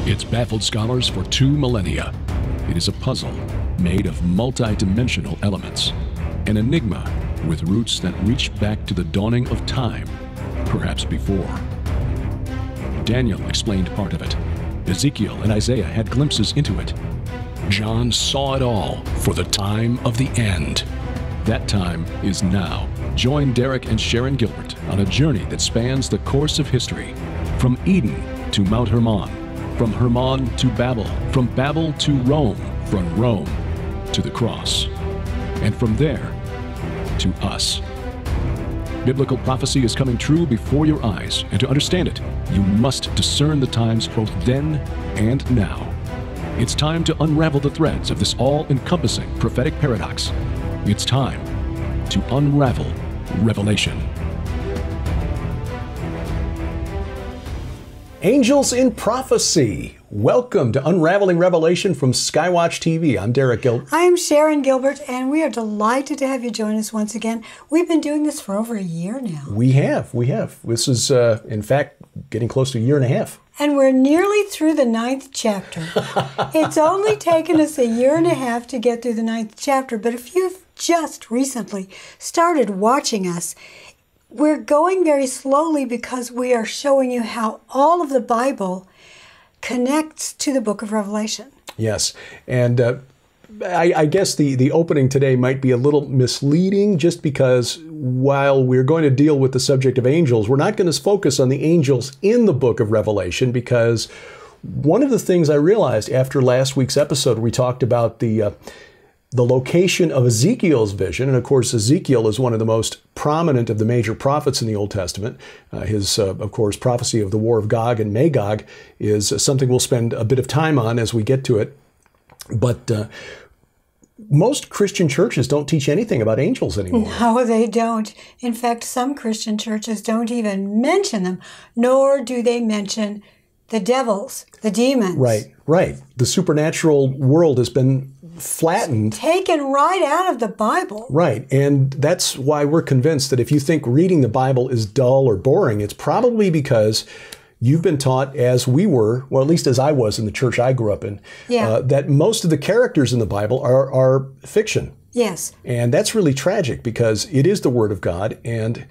It's baffled scholars for 2 millennia. It is a puzzle made of multi-dimensional elements, an enigma with roots that reach back to the dawning of time, perhaps before. Daniel explained part of it. Ezekiel and Isaiah had glimpses into it. John saw it all for the time of the end. That time is now. Join Derek and Sharon Gilbert on a journey that spans the course of history, from Eden to Mount Hermon, from Hermon to Babel, from Babel to Rome, from Rome to the cross, and from there to us. Biblical prophecy is coming true before your eyes, and to understand it, you must discern the times both then and now. It's time to unravel the threads of this all-encompassing prophetic paradox. It's time to unravel Revelation. Angels in Prophecy. Welcome to Unraveling Revelation from Skywatch TV. I'm Derek Gilbert. I'm Sharon Gilbert, and we are delighted to have you join us once again. We've been doing this for over a year now. We have. This is, in fact, getting close to a year and a half. And we're nearly through the 9th chapter. It's only taken us a year and a half to get through the 9th chapter, but if you've just recently started watching us, we're going very slowly because we are showing you how all of the Bible connects to the book of Revelation. Yes, and I guess the opening today might be a little misleading just because while we're going to deal with the subject of angels, we're not going to focus on the angels in the book of Revelation, because one of the things I realized after last week's episode, we talked about the location of Ezekiel's vision. And of course, Ezekiel is one of the most prominent of the major prophets in the Old Testament. His, of course, prophecy of the war of Gog and Magog is something we'll spend a bit of time on as we get to it. But most Christian churches don't teach anything about angels anymore. No, they don't. In fact, some Christian churches don't even mention them, nor do they mention the devils, the demons. Right. The supernatural world has been flattened. Taken right out of the Bible. Right. And that's why we're convinced that if you think reading the Bible is dull or boring, it's probably because you've been taught, as we were, well, at least as I was in the church I grew up in, that most of the characters in the Bible are fiction. Yes. And that's really tragic because it is the Word of God, and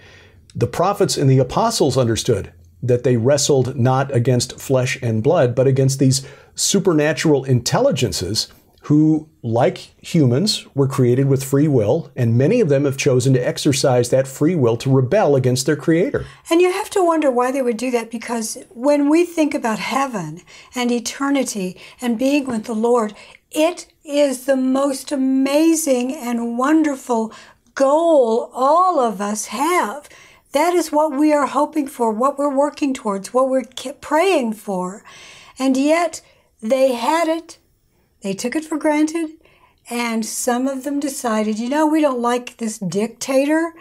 the prophets and the apostles understood that they wrestled not against flesh and blood, but against these supernatural intelligences who, like humans, were created with free will, and many of them have chosen to exercise that free will to rebel against their Creator. And you have to wonder why they would do that, because when we think about heaven and eternity and being with the Lord, it is the most amazing and wonderful goal all of us have. That is what we are hoping for, what we're working towards, what we're praying for. And yet, they had it. They took it for granted, and some of them decided, we don't like this dictator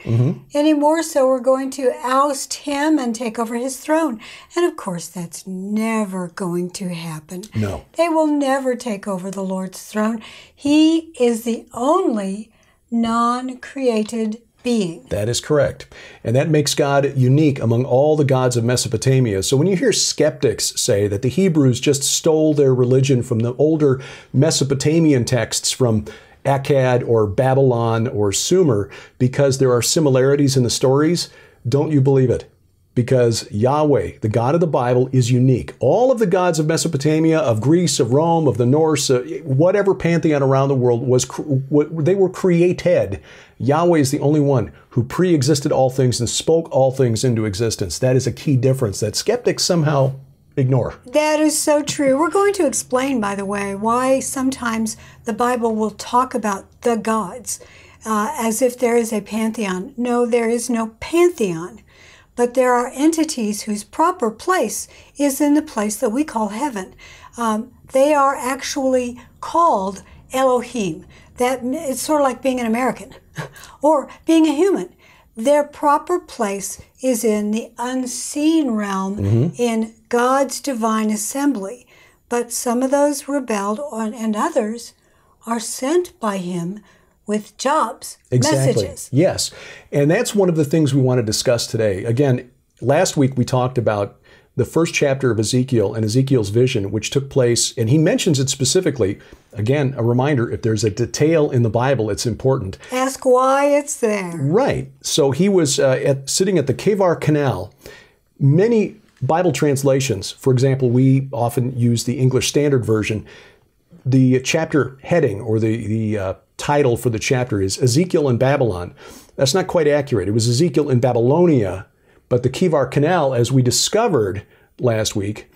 anymore, so we're going to oust him and take over his throne. And of course, that's never going to happen. No. They will never take over the Lord's throne. He is the only non-created being. That is correct. And that makes God unique among all the gods of Mesopotamia. So when you hear skeptics say that the Hebrews just stole their religion from the older Mesopotamian texts from Akkad or Babylon or Sumer because there are similarities in the stories, don't you believe it? Because Yahweh, the God of the Bible, is unique. All of the gods of Mesopotamia, of Greece, of Rome, of the Norse, whatever pantheon around the world, they were created. Yahweh is the only one who pre-existed all things and spoke all things into existence. That is a key difference that skeptics somehow ignore. That is so true. We're going to explain, by the way, why sometimes the Bible will talk about the gods as if there is a pantheon. No, there is no pantheon. But there are entities whose proper place is in the place that we call heaven. They are actually called Elohim. It's sort of like being an American or being a human. Their proper place is in the unseen realm in God's divine assembly. But some of those rebelled and others are sent by him with jobs, messages. Yes. And that's one of the things we want to discuss today. Again, last week we talked about the first chapter of Ezekiel and Ezekiel's vision, which took place, and he mentions it specifically. Again, a reminder, if there's a detail in the Bible, it's important. Ask why it's there. Right. So he was sitting at the Kebar Canal. Many Bible translations, for example, we often use the English Standard Version. The chapter heading, or the title for the chapter, is Ezekiel in Babylon. That's not quite accurate. It was Ezekiel in Babylonia, but the Kebar Canal, as we discovered last week,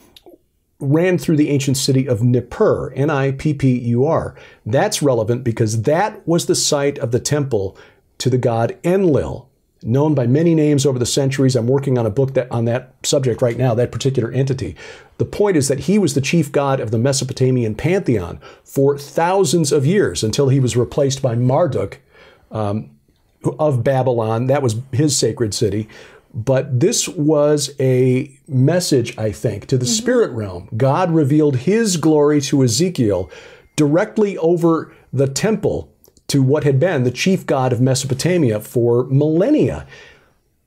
ran through the ancient city of Nippur, Nippur. That's relevant because that was the site of the temple to the god Enlil, known by many names over the centuries. I'm working on a book on that subject right now, that particular entity. The point is that he was the chief god of the Mesopotamian pantheon for thousands of years until he was replaced by Marduk of Babylon. That was his sacred city. But this was a message, I think, to the spirit realm. God revealed his glory to Ezekiel directly over the temple to what had been the chief god of Mesopotamia for millennia.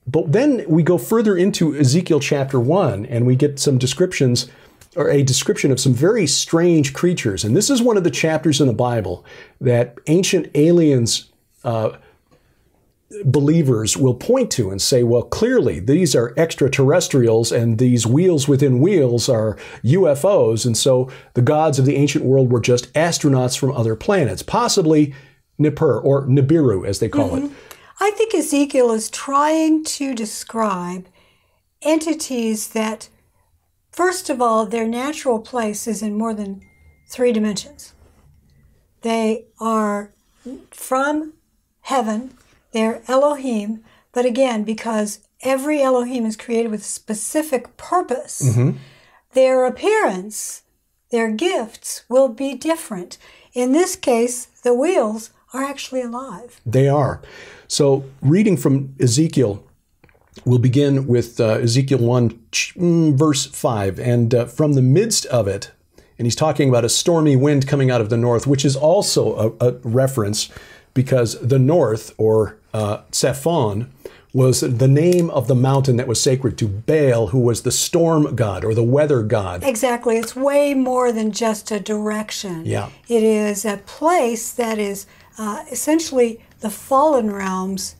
But then we go further into Ezekiel chapter 1, and we get some descriptions, or a description of some very strange creatures. And this is one of the chapters in the Bible that ancient aliens believers will point to and say, well, clearly these are extraterrestrials and these wheels within wheels are UFOs. And so the gods of the ancient world were just astronauts from other planets, possibly Nippur, or Nibiru as they call it. I think Ezekiel is trying to describe entities that, first of all, their natural place is in more than 3 dimensions. They are from heaven. They're Elohim, but again, because every Elohim is created with a specific purpose, their appearance, their gifts will be different. In this case, the wheels are actually alive. They are. So reading from Ezekiel, we'll begin with Ezekiel 1, verse 5. And from the midst of it, and he's talking about a stormy wind coming out of the north, which is also a reference because the north, or Saphon, was the name of the mountain that was sacred to Baal, who was the storm god or the weather god. Exactly. It's way more than just a direction. Yeah. It is a place that is essentially the fallen realm's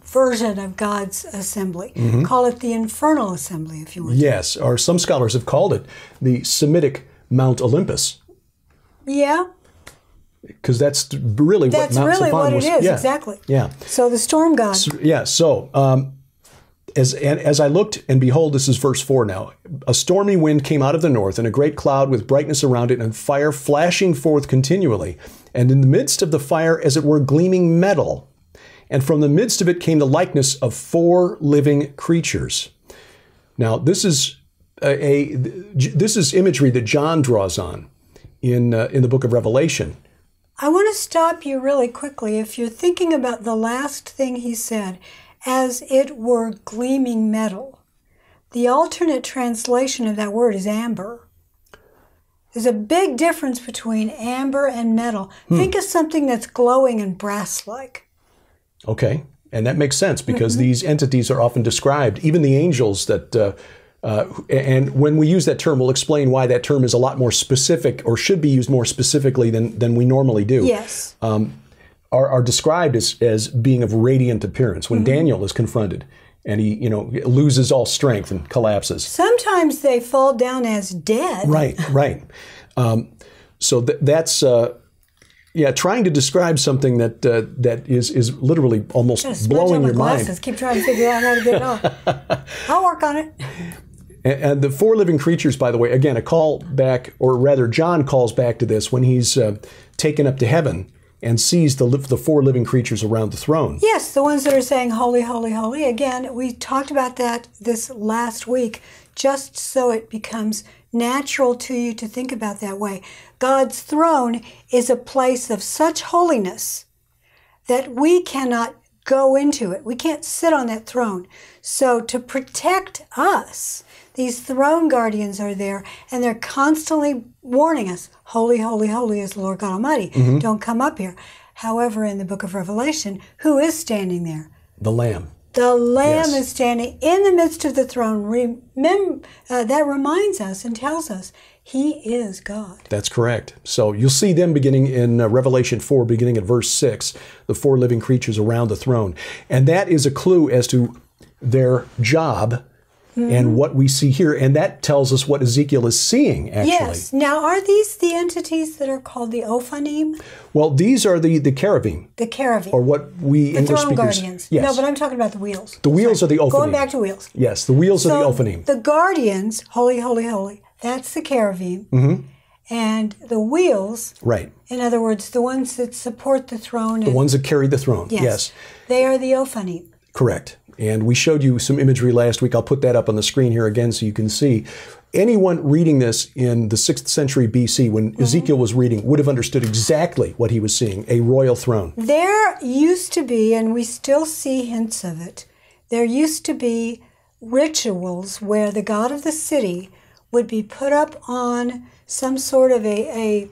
version of God's assembly. Call it the infernal assembly, if you want. Yes, or some scholars have called it the Semitic Mount Olympus. Yeah. Because that's really what Mount Saphon was. It is, yeah. exactly. Yeah. So the storm god. So as I looked, and behold, this is verse 4 now, a stormy wind came out of the north, and a great cloud with brightness around it, and fire flashing forth continually. And in the midst of the fire, as it were, gleaming metal. And from the midst of it came the likeness of 4 living creatures. Now, this is imagery that John draws on in the book of Revelation. I want to stop you really quickly. If you're thinking about the last thing he said, as it were gleaming metal, the alternate translation of that word is amber. There's a big difference between amber and metal. Think of something that's glowing and brass-like. Okay, and that makes sense because these entities are often described, even the angels that... and when we use that term, we'll explain why that term is a lot more specific, or should be used more specifically than we normally do. Yes. Are described as being of radiant appearance when Daniel is confronted and he loses all strength and collapses. Sometimes they fall down as dead. Right. So that's trying to describe something that is literally almost blowing your mind. Keep trying to figure out how to get it off. I'll work on it. And the 4 living creatures, by the way, again, a call back, or rather John calls back to this when he's taken up to heaven and sees the 4 living creatures around the throne. Yes, the ones that are saying, holy, holy, holy. Again, we talked about that this last week, just so it becomes natural to you to think about that way. God's throne is a place of such holiness that we cannot go into it. We can't sit on that throne. So to protect us, these throne guardians are there, and they're constantly warning us, holy, holy, holy is the Lord God Almighty. Don't come up here. However, in the book of Revelation, who is standing there? The Lamb. The Lamb Yes. is standing in the midst of the throne. Remember, that reminds us and tells us He is God. That's correct. So you'll see them beginning in Revelation 4, beginning at verse 6, the 4 living creatures around the throne. And that is a clue as to their job and what we see here. And that tells us what Ezekiel is seeing, actually. Yes. Now, are these the entities that are called the Ophanim? Well, these are the cherubim, The cherubim. or what we The English throne speakers... guardians. Yes. No, but I'm talking about the wheels. The wheels are the Ophanim. Going back to wheels. Yes, the wheels are the Ophanim. The guardians, holy, holy, holy, that's the cherubim. And the wheels, Right. in other words, the ones that support the throne. The ones that carry the throne. Yes. They are the Ophanim. Correct. And we showed you some imagery last week. I'll put that up on the screen here again so you can see. Anyone reading this in the 6th century BC, when Ezekiel was reading, would have understood exactly what he was seeing, a royal throne. There used to be, and we still see hints of it, there used to be rituals where the god of the city would be put up on some sort of a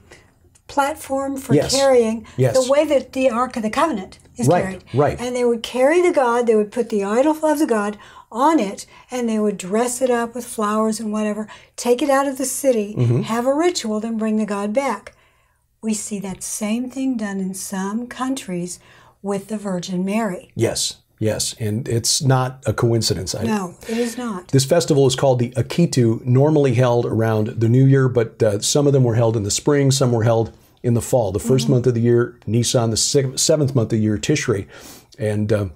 platform for carrying the way that the Ark of the Covenant is carried. Right. And they would carry the god, they would put the idol of the god on it, and they would dress it up with flowers and whatever, take it out of the city, have a ritual, then bring the god back. We see that same thing done in some countries with the Virgin Mary. Yes. Yes, and it's not a coincidence. No, it is not. This festival is called the Akitu, normally held around the New Year, but some of them were held in the spring, some were held in the fall. The first month of the year, Nisan, the seventh month of the year, Tishrei. And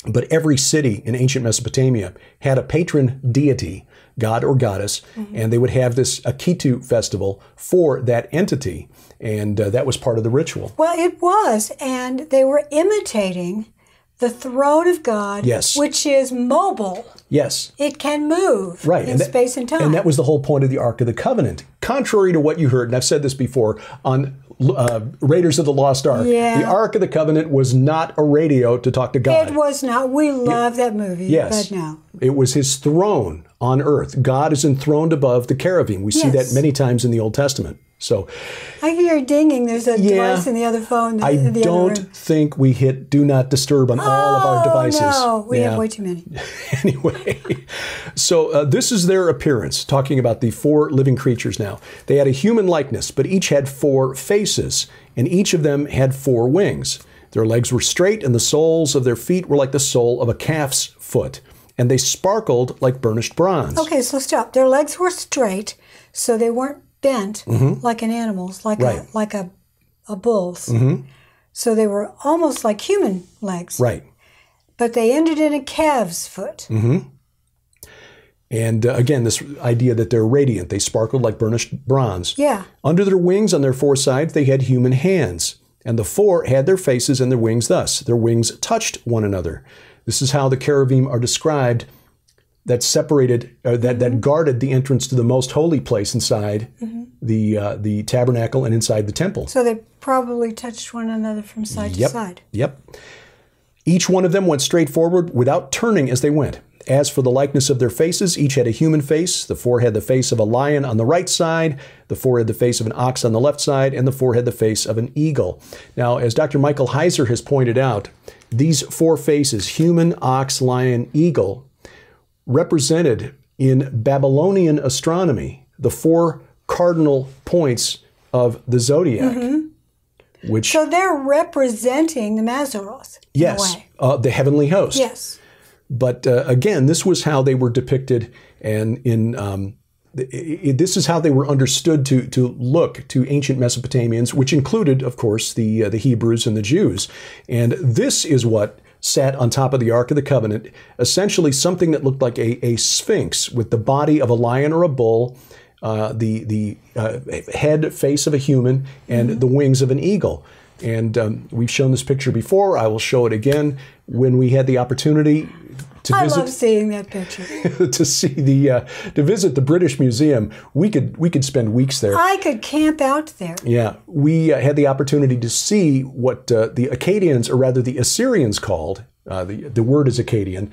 but every city in ancient Mesopotamia had a patron deity, god or goddess, and they would have this Akitu festival for that entity, and that was part of the ritual. Well, it was, and they were imitating the throne of God, which is mobile. Yes. It can move in space and time. And that was the whole point of the Ark of the Covenant. Contrary to what you heard, and I've said this before, on Raiders of the Lost Ark, the Ark of the Covenant was not a radio to talk to God. It was not. We love that movie, but no. It was his throne on earth. God is enthroned above the cherubim. We see that many times in the Old Testament. So, I hear dinging. There's a device in the other phone. I don't think we hit do not disturb on all of our devices. No, we have way too many. Anyway, so this is their appearance, talking about the 4 living creatures now. They had a human likeness, but each had 4 faces, and each of them had 4 wings. Their legs were straight, and the soles of their feet were like the sole of a calf's foot, and they sparkled like burnished bronze. Okay, so stop. Their legs were straight, so they weren't bent like an animal's, like a bull's. So they were almost like human legs. Right. But they ended in a calf's foot. And again, this idea that they're radiant, they sparkled like burnished bronze. Yeah. Under their wings on their 4 sides, they had human hands. And the 4 had their faces and their wings thus. Their wings touched one another. This is how the cherubim are described, that separated, that guarded the entrance to the most holy place inside the tabernacle and inside the temple. So they probably touched one another from side to side. Yep. Each one of them went straight forward without turning as they went. As for the likeness of their faces, each had a human face. The 4 had the face of a lion on the right side, the 4 had the face of an ox on the left side, and the 4 had the face of an eagle. Now, as Dr. Michael Heiser has pointed out, these 4 faces, human, ox, lion, eagle, represented in Babylonian astronomy the 4 cardinal points of the zodiac. Which, so they're representing the Mazzaroth in a way. The heavenly host. Yes. But again, this was how they were depicted, and this is how they were understood to look to ancient Mesopotamians, which included, of course, the Hebrews and the Jews. And this is what sat on top of the Ark of the Covenant, essentially something that looked like a sphinx with the body of a lion or a bull, the head, face of a human, and the wings of an eagle. And we've shown this picture before. I will show it again when we had the opportunity to visit. I love seeing that picture. to visit the British Museum. We could spend weeks there. I could camp out there. Yeah, we had the opportunity to see what the Akkadians, or rather the Assyrians, called the word is Akkadian,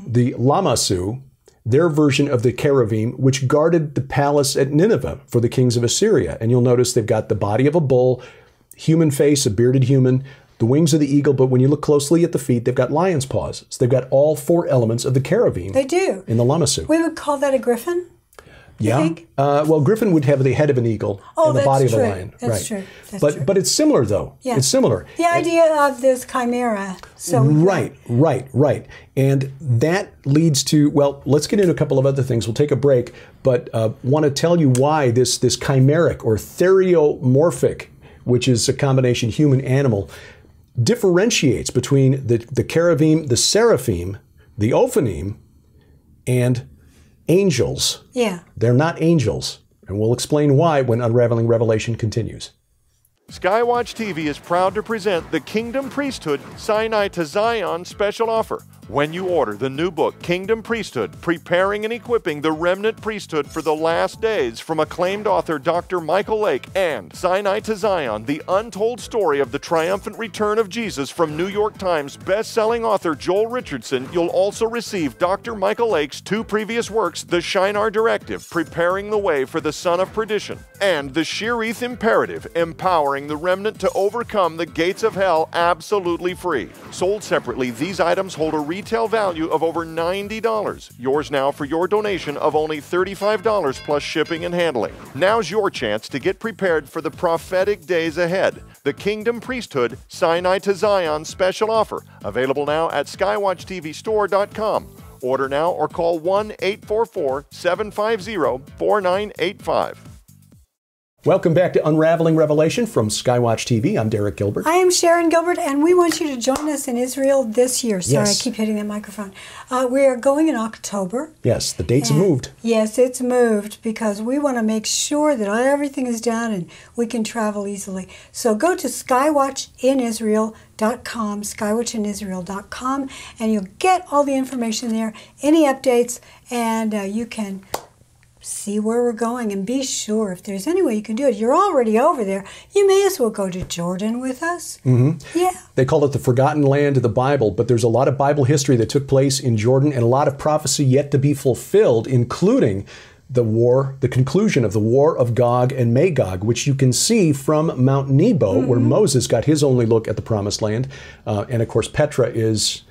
the Lamassu, their version of the cherubim, which guarded the palace at Nineveh for the kings of Assyria. And you'll notice they've got the body of a bull, human face, a bearded human, the wings of the eagle, but when you look closely at the feet, they've got lion's paws. So they've got all 4 elements of the cherubim. They do. In the lamassu. We would call that a griffin? Yeah. Think? Well, griffin would have the head of an eagle and the body of a lion. That's true. But it's similar, though. Yeah. It's similar. The idea of this chimera. So right. And that leads to, well, let's get into a couple of other things. We'll take a break, but want to tell you why this chimeric or theriomorphic, which is a combination human-animal, differentiates between the cherubim, the seraphim, the ophanim, and angels. Yeah. They're not angels. And we'll explain why when Unraveling Revelation continues. Skywatch TV is proud to present the Kingdom Priesthood Sinai to Zion special offer. When you order the new book, Kingdom Priesthood, Preparing and Equipping the Remnant Priesthood for the Last Days, from acclaimed author Dr. Michael Lake, and Sinai to Zion, the untold story of the triumphant return of Jesus, from New York Times best-selling author Joel Richardson, you'll also receive Dr. Michael Lake's 2 previous works, The Shinar Directive, Preparing the Way for the Son of Perdition, and The Sheerith Imperative, Empowering the Remnant to Overcome the Gates of Hell, absolutely free. Sold separately, these items hold a retail value of over $90. Yours now for your donation of only $35 plus shipping and handling. Now's your chance to get prepared for the prophetic days ahead. The Kingdom Priesthood Sinai to Zion special offer, available now at skywatchtvstore.com. Order now or call 1-844-750-4985. Welcome back to Unraveling Revelation from Skywatch TV. I'm Derek Gilbert. I am Sharon Gilbert, and we want you to join us in Israel this year. Sorry, Yes. I keep hitting that microphone. We are going in October. Yes, the dates have moved. Yes, it's moved because we want to make sure that everything is done and we can travel easily. So go to skywatchinisrael.com, skywatchinisrael.com, and you'll get all the information there, any updates, and you can see where we're going. And be sure, if there's any way you can do it, you're already over there, you may as well go to Jordan with us. Yeah. They call it the forgotten land of the Bible, but there's a lot of Bible history that took place in Jordan and a lot of prophecy yet to be fulfilled, including the conclusion of the war of Gog and Magog, which you can see from Mount Nebo, where Moses got his only look at the Promised Land. And of course, Petra is...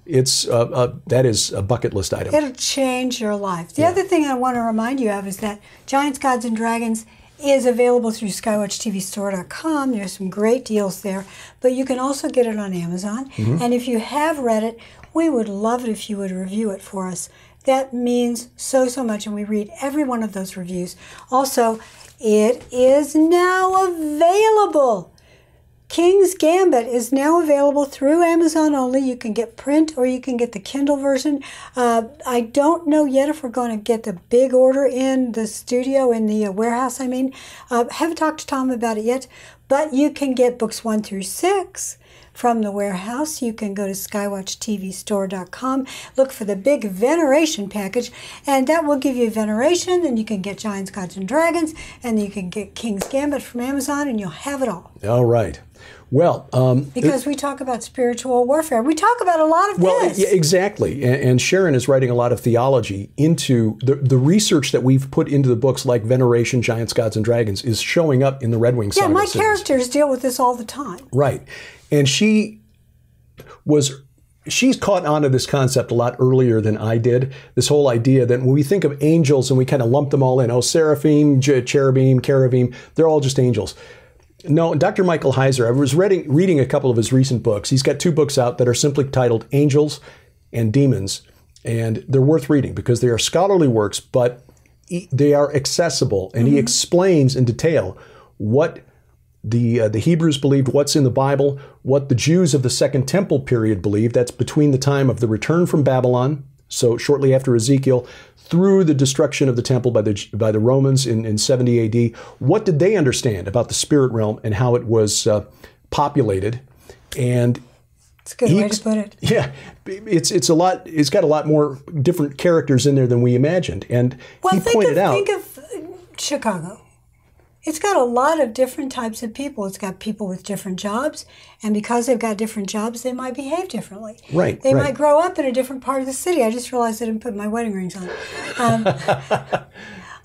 that is a bucket list item. It'll change your life. The other thing I want to remind you of is that Giants, Gods, and Dragons is available through skywatchtvstore.com. There's some great deals there, but you can also get it on Amazon. And if you have read it, we would love it if you would review it for us. That means so much, and we read every one of those reviews. Also, it is now available. King's Gambit is now available through Amazon only. You can get print or you can get the Kindle version. I don't know yet if we're going to get the big order in the studio, in the warehouse, I mean. Haven't talked to Tom about it yet, but you can get books 1 through 6 from the warehouse. You can go to skywatchtvstore.com, look for the big Veneration package, and that will give you Veneration, and you can get Giants, Gods, and Dragons, and you can get King's Gambit from Amazon, and you'll have it all. All right. Well, because we talk about spiritual warfare. We talk about a lot of this. Yeah, exactly. And Sharon is writing a lot of theology into the research that we've put into the books like Veneration, Giants, Gods, and Dragons is showing up in the Red Wing Saga Yeah, my series. characters deal with this all the time. Right. And she's caught onto this concept a lot earlier than I did. This whole idea that when we think of angels and we kind of lump them all in, seraphim, cherubim, they're all just angels. No, Dr. Michael Heiser, I was reading a couple of his recent books. He's got 2 books out that are simply titled Angels and Demons, and they're worth reading because they are scholarly works, but they are accessible, and he explains in detail what the Hebrews believed, what's in the Bible, what the Jews of the Second Temple period believed. That's between the time of the return from Babylon, so shortly after Ezekiel, through the destruction of the temple by the Romans in 70 AD. What did they understand about the spirit realm and how it was populated? And it's a good way to put it. Yeah, it's a lot. It's got a lot more different characters in there than we imagined. And he pointed out. Think of Chicago. It's got a lot of different types of people. It's got people with different jobs, and because they've got different jobs, they might behave differently. Right. They might grow up in a different part of the city. I just realized I didn't put my wedding rings on.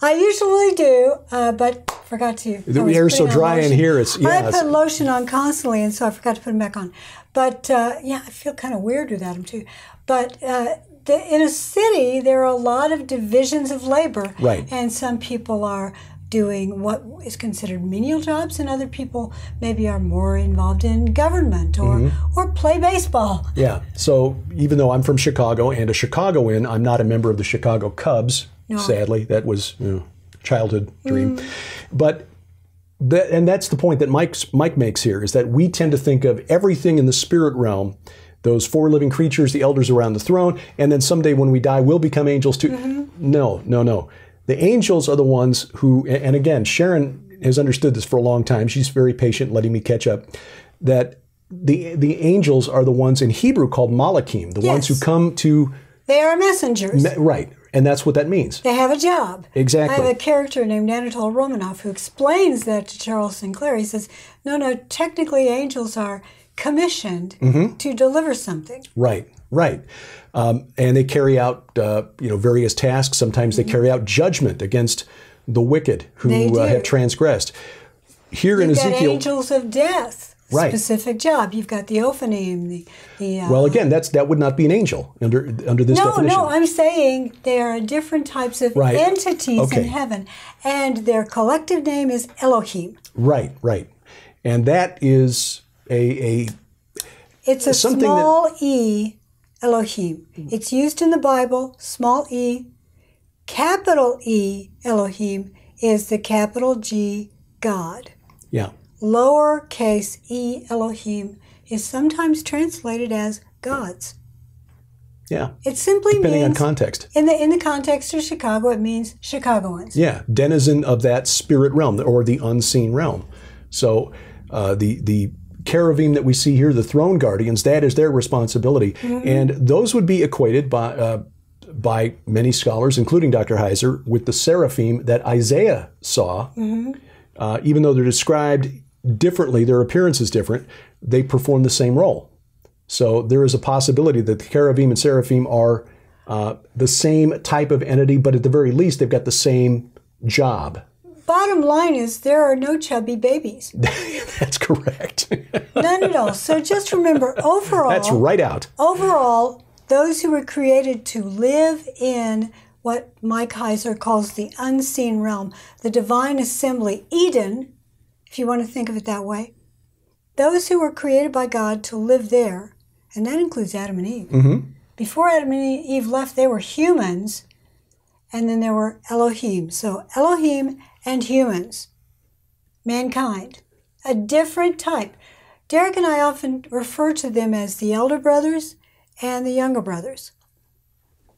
I usually do, but forgot to. The air's so dry in here. I put lotion on constantly, and so I forgot to put them back on. But yeah, I feel kind of weird without them too. But in a city, there are a lot of divisions of labor. Right. And some people are doing what is considered menial jobs, and other people maybe are more involved in government or play baseball. Yeah. So even though I'm from Chicago and a Chicagoan, I'm not a member of the Chicago Cubs. No. Sadly, that was childhood dream. But that's the point that Mike makes here, is that we tend to think of everything in the spirit realm, those four living creatures, the elders around the throne, and then someday when we die, we'll become angels too. No. The angels are the ones who, and again, Sharon has understood this for a long time. She's very patient, letting me catch up, that the angels are the ones in Hebrew called malachim, the ones who come to... They are messengers. Right. And that's what that means. They have a job. Exactly. I have a character named Anatole Romanoff who explains that to Charles Sinclair. He says, no, technically angels are commissioned to deliver something. Right. And they carry out various tasks. Sometimes they carry out judgment against the wicked who have transgressed. Here in Ezekiel... You've got angels of death. Right. Specific job. You've got the Ophanim, well, again, that would not be an angel under this definition. No, I'm saying there are different types of entities in heaven, and their collective name is Elohim. Right. And that is it's a small e, Elohim. It's used in the Bible, small e. Capital E, Elohim, is the capital G, God. Yeah. Lowercase e, Elohim, is sometimes translated as gods. Yeah. It simply depending means... on context. In the context of Chicago, it means Chicagoans. Yeah, denizen of that spirit realm, or the unseen realm. So the cherubim that we see here, the throne guardians, that is their responsibility. And those would be equated by many scholars, including Dr. Heiser, with the seraphim that Isaiah saw. Even though they're described differently, their appearance is different, they perform the same role. So there is a possibility that the cherubim and seraphim are the same type of entity, but at the very least, they've got the same job. Bottom line is there are no chubby babies. That's correct. None at all. So just remember, overall... That's right out. Overall, those who were created to live in what Mike Heiser calls the unseen realm, the divine assembly, Eden, if you want to think of it that way, those who were created by God to live there, and that includes Adam and Eve. Before Adam and Eve left, they were humans, and then there were Elohim. So Elohim and humans, mankind, a different type. Derek and I often refer to them as the elder brothers and the younger brothers.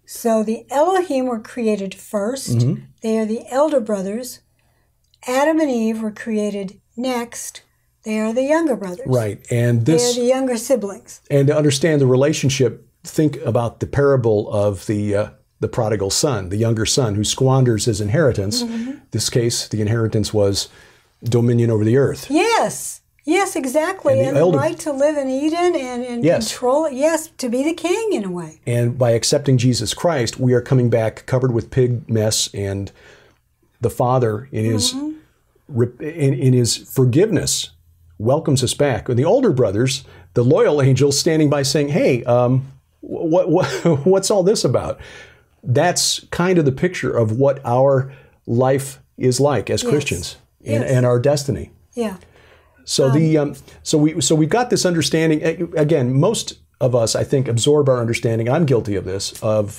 So the Elohim were created first. They are the elder brothers. Adam and Eve were created next. They are the younger brothers. Right. And they are the younger siblings. And to understand the relationship, think about the parable of the prodigal son, the younger son who squanders his inheritance. In this case, the inheritance was dominion over the earth. Yes, exactly. And the right to live in Eden and control it. Yes, to be the king in a way. And by accepting Jesus Christ, we are coming back covered with pig mess, and the Father in his forgiveness welcomes us back. And the older brothers, the loyal angels, standing by saying, hey, what's all this about? That's kind of the picture of what our life is like as Christians and our destiny. Yeah. So we've got this understanding. Again, most of us, I think, absorb our understanding. I'm guilty of this, of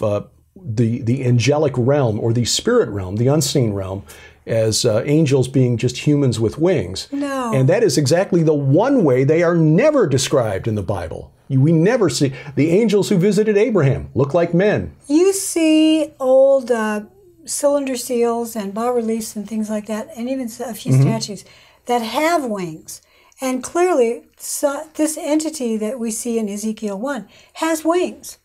the angelic realm or the spirit realm, the unseen realm, as angels being just humans with wings. No. And that is exactly the one way they are never described in the Bible. We never see the angels who visited Abraham look like men. You see old cylinder seals and bas-reliefs and things like that, and even a few statues that have wings. And clearly, this entity that we see in Ezekiel 1 has wings.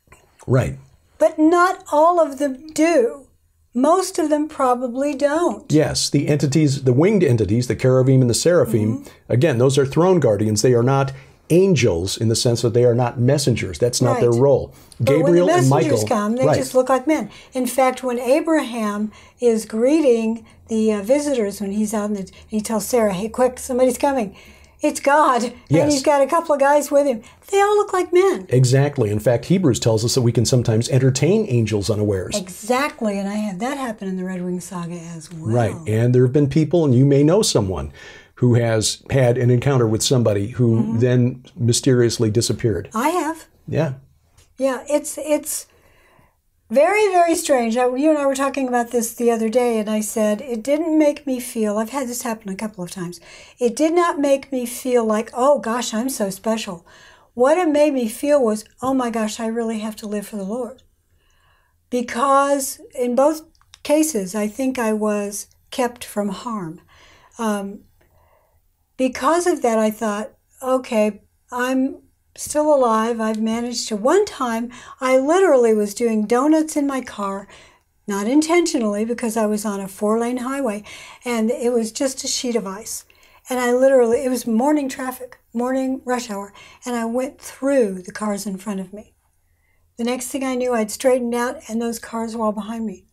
Right. But not all of them do. Most of them probably don't. Yes, the entities, the winged entities, the cherubim and the seraphim, again, those are throne guardians. They are not angels in the sense that they are not messengers. That's not their role. Gabriel and Michael. But when the messengers come, they just look like men. In fact, when Abraham is greeting the visitors when he's out and he tells Sarah, "Hey, quick, somebody's coming." It's God, and he's got a couple of guys with him. They all look like men. Exactly. In fact, Hebrews tells us that we can sometimes entertain angels unawares. Exactly, and I had that happen in the Red Wing Saga as well. Right, and there have been people, and you may know someone, who has had an encounter with somebody who then mysteriously disappeared. I have. Yeah. Yeah, it's very, very strange. You and I were talking about this the other day, and I said, it didn't make me feel, I've had this happen a couple of times, it did not make me feel like, oh gosh, I'm so special. What it made me feel was, oh my gosh, I really have to live for the Lord. Because in both cases, I think I was kept from harm. Because of that, I thought, okay, I'm still alive. I've managed to. One time, I literally was doing donuts in my car, not intentionally because I was on a 4-lane highway, and it was just a sheet of ice. And it was morning traffic, morning rush hour, and I went through the cars in front of me. The next thing I knew, I'd straightened out, and those cars were all behind me.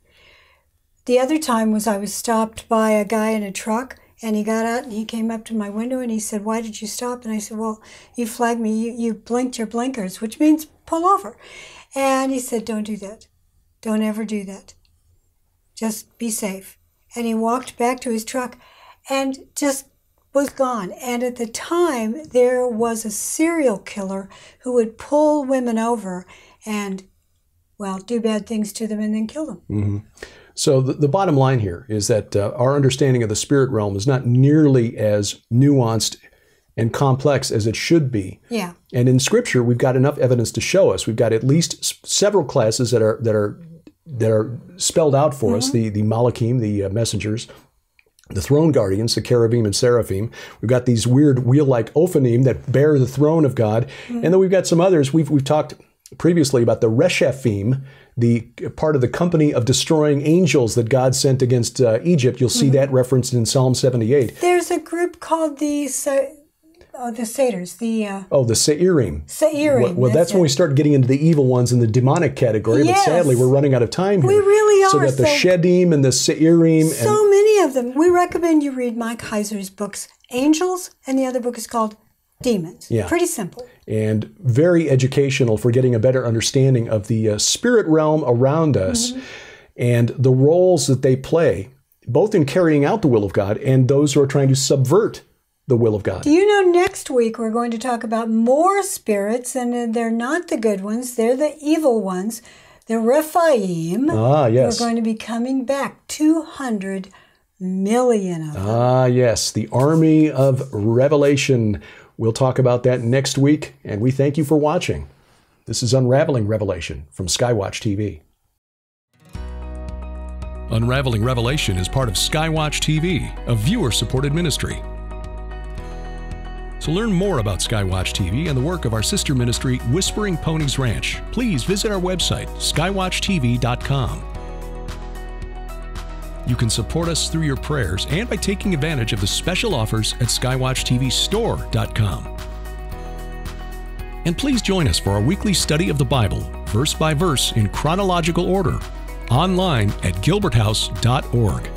The other time was I was stopped by a guy in a truck, and he got out and he came up to my window and he said, "Why did you stop?" And I said, "Well, you flagged me, you blinked your blinkers," which means pull over. And he said, "Don't do that. Don't ever do that. Just be safe." And he walked back to his truck and just was gone. And at the time, there was a serial killer who would pull women over and, well, do bad things to them and then kill them. Mm-hmm. So the bottom line here is that our understanding of the spirit realm is not nearly as nuanced and complex as it should be. Yeah. And in Scripture, we've got enough evidence to show us. We've got at least several classes that are spelled out for us: the Malachim, the messengers, the throne guardians, the cherubim and seraphim. We've got these weird wheel-like ophanim that bear the throne of God, and then we've got some others. We've talked previously about the Reshaphim, the part of the company of destroying angels that God sent against Egypt. You'll see that referenced in Psalm 78. There's a group called the satyrs. The Seirim. Seirim. Well, that's when we start getting into the evil ones in the demonic category. Yes. But sadly, we're running out of time here. We really are. So we've got the Shedim and the Seirim. So many of them. We recommend you read Mike Heiser's books, Angels, and the other book is called Demons. Yeah. Pretty simple. And very educational for getting a better understanding of the spirit realm around us and the roles that they play, both in carrying out the will of God and those who are trying to subvert the will of God. Do you know next week we're going to talk about more spirits, and they're not the good ones, they're the evil ones, the Rephaim. Ah, yes. We're going to be coming back, 200 million of them. Ah, yes, the army of Revelation. We'll talk about that next week, and we thank you for watching. This is Unraveling Revelation from Skywatch TV. Unraveling Revelation is part of Skywatch TV, a viewer-supported ministry. To learn more about Skywatch TV and the work of our sister ministry, Whispering Ponies Ranch, please visit our website, skywatchtv.com. You can support us through your prayers and by taking advantage of the special offers at skywatchtvstore.com. And please join us for our weekly study of the Bible, verse by verse in chronological order, online at gilberthouse.org.